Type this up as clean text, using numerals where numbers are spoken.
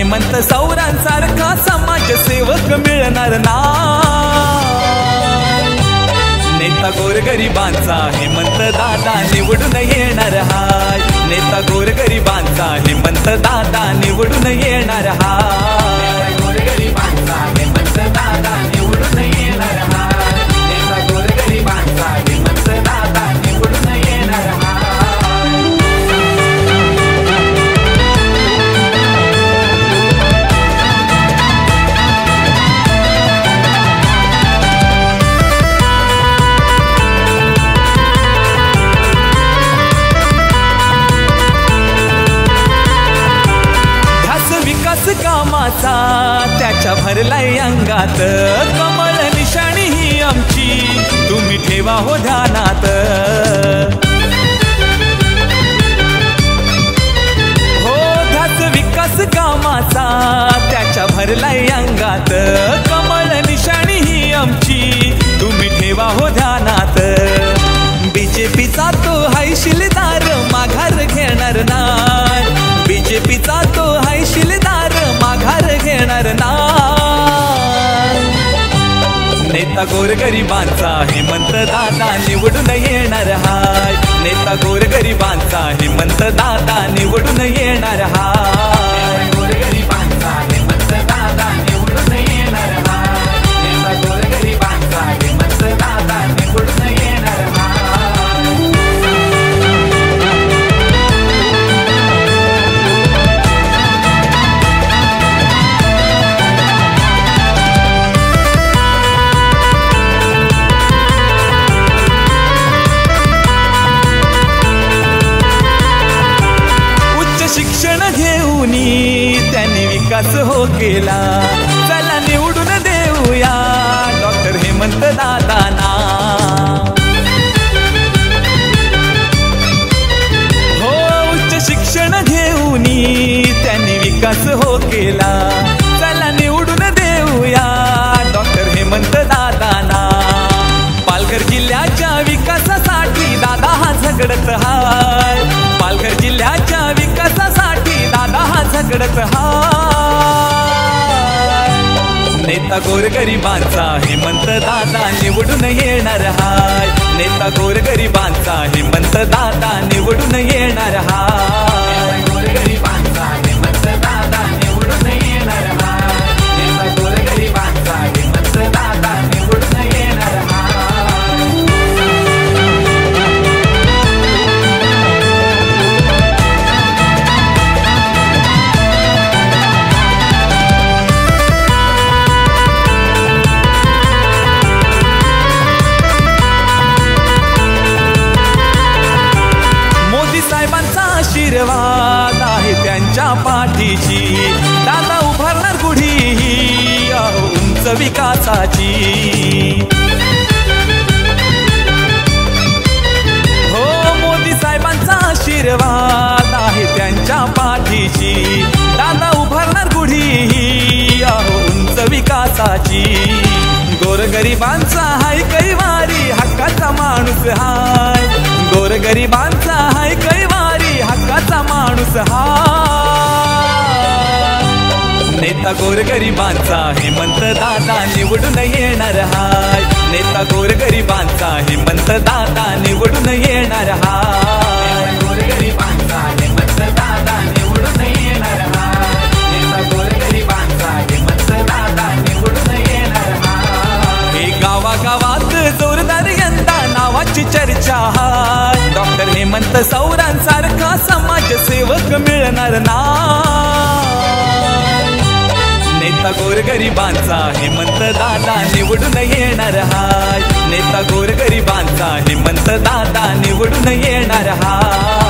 हेमंत सौरांसारखा समाजसेवक मिळणार ना। नेता गोरगरिबांचा हेमंत दादा निवडून येणार हाय। नेता गोरगरिबांचा हेमंत दादा निवडून येणार हाय। गोरगरिबांचा हेमंत दादा निवडून येणार हाय। नेता गोरगरिबांचा हेमंत दादा निवडून येणार हाय। कामाचा त्याच्या भरलाय अंगात, कमळ निशाणी ही आमची तुम्ही ठेवा हो ध्यानात। हो ध्यास विकास कामाचा त्याच्या भरलाय अंगात, कमळ निशाणी ही आमची तुम्ही ठेवा हो ध्यानात। बीजेपीचा तो हाय शिलेदार माघार घेणार नाही। बीजेपीचा तो हाय शिलेदार माघार घेणार नाही। नेता गोरगरिबांचा हेमंत दादा निवडून येणार हाय। नेता गोरगरिबांचा हेमंत दादा निवडून येणार हाय। गोरगरिबांचा हेमंत दादा निवडून येणार हाय। नेता गोरगरिबांचा हेमंत दादा निवडून येणार हाय। शिक्षण घेऊन त्यांनी विकास हो केला, चला निवडून देऊया डॉक्टर हेमंत दादांना। हो उच्च शिक्षण घेऊन त्यांनी विकास हो केला, चला निवडून देऊया डॉक्टर हेमंत दादांना। पालघर जिल्ह्याच्या विकासासाठी दादा हा झगडत हाय। पालघर जिल्ह्याच्या विकासासाठी दादा हा झगडत हाय। नेता गोरगरिबांचा हेमंत दादा निवडून येणार हाय। नेता गोरगरिबांचा हेमंत दादा निवडून येणार हाय। गोरगरिबांचा हेमंत दादा निवडून येणार हाय। नेता गोरगरिबांचा हेमंत दादा निवडून येणार हाय। साहेबांचा आशीर्वाद आहे त्यांच्या पाठीशी, दादा उभारणार गुढी ही उंच विकासाची। हो मोदी साहेबांचा आशीर्वाद आहे त्यांच्या पाठीशी, दादा उभारणार गुढी ही उंच विकासाची। गोरगरिबांचा हाय कैवारी हक्काचा माणूस हाय। गोरगरिबांचा हाय कैवारी हक्काचा माणूस हाय। नेता गोरगरिबांचा हेमंत दादा निवडून येणार हाय। नेता गोरगरिबांचा हेमंत दादा निवडून येणार हाय। गोरगरिबांचा हेमंत दादा निवडून येणार हाय। नेता गोरगरिबांचा हेमंत दादा निवडून येणार हाय। हे गावागावात जोरदार यंदा नावाची चर्चा हाय। डॉक्टर हेमंत सौरांसारखा समाजसेवक मिळणार ना। नेता गोरगरिबांचा हेमंत दादा निवडून येणार हाय। नेता गोरगरिबांचा हेमंत दादा निवडून येणार हाय।